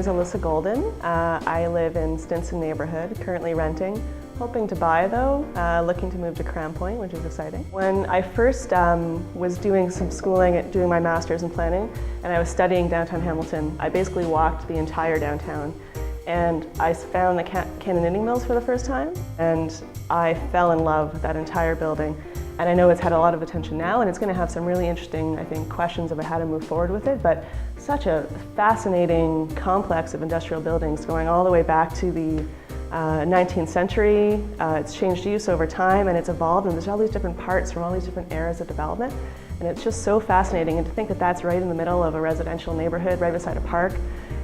Alissa Golden. I live in Stinson neighborhood, currently renting. Hoping to buy though, looking to move to Crown Point, which is exciting. When I first was doing some schooling, doing my master's in planning, and I was studying downtown Hamilton, I basically walked the entire downtown. And I found the cannon knitting mills for the first time, and I fell in love with that entire building. And I know it's had a lot of attention now, and it's going to have some really interesting, I think, questions about how to move forward with it, but such a fascinating complex of industrial buildings going all the way back to the 19th century. It's changed use over time and it's evolved, and there's all these different parts from all these different eras of development. And it's just so fascinating, and to think that that's right in the middle of a residential neighborhood, right beside a park,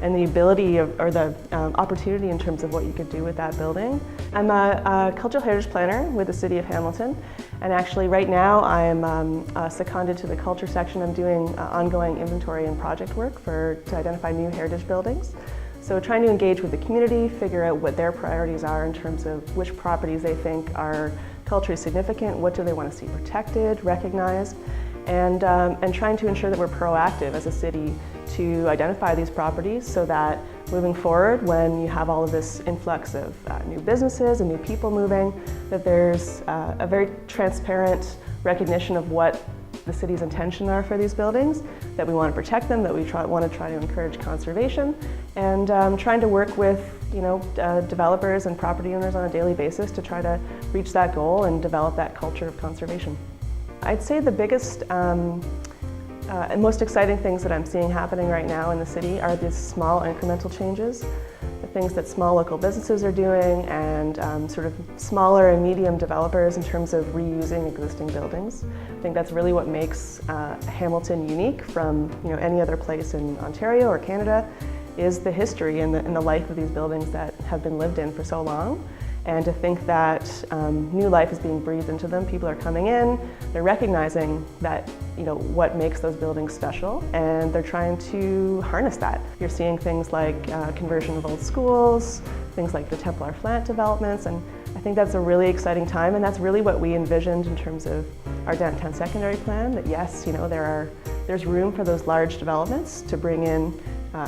and the ability of, or the opportunity in terms of what you could do with that building. I'm a cultural heritage planner with the City of Hamilton, and actually right now I'm seconded to the culture section. I'm doing ongoing inventory and project work to identify new heritage buildings. So trying to engage with the community, figure out what their priorities are in terms of which properties they think are culturally significant, what do they want to see protected, recognized, and trying to ensure that we're proactive as a city to identify these properties so that moving forward, when you have all of this influx of new businesses and new people moving, that there's a very transparent recognition of what the city's intention are for these buildings, that we want to protect them, that we want to try to encourage conservation, and trying to work with developers and property owners on a daily basis to try to reach that goal and develop that culture of conservation. I'd say the biggest and most exciting things that I'm seeing happening right now in the city are these small incremental changes, the things that small local businesses are doing, and sort of smaller and medium developers in terms of reusing existing buildings. I think that's really what makes Hamilton unique from any other place in Ontario or Canada, is the history and the life of these buildings that have been lived in for so long. And to think that new life is being breathed into them. People are coming in, they're recognizing that what makes those buildings special, and they're trying to harness that. You're seeing things like conversion of old schools, things like the Templar Flant developments, and I think that's a really exciting time, and that's really what we envisioned in terms of our downtown secondary plan, that yes, there's room for those large developments to bring in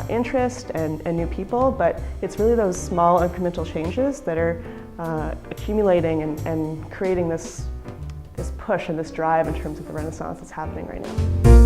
interest and new people, but it's really those small incremental changes that are accumulating and creating this push and this drive in terms of the renaissance that's happening right now.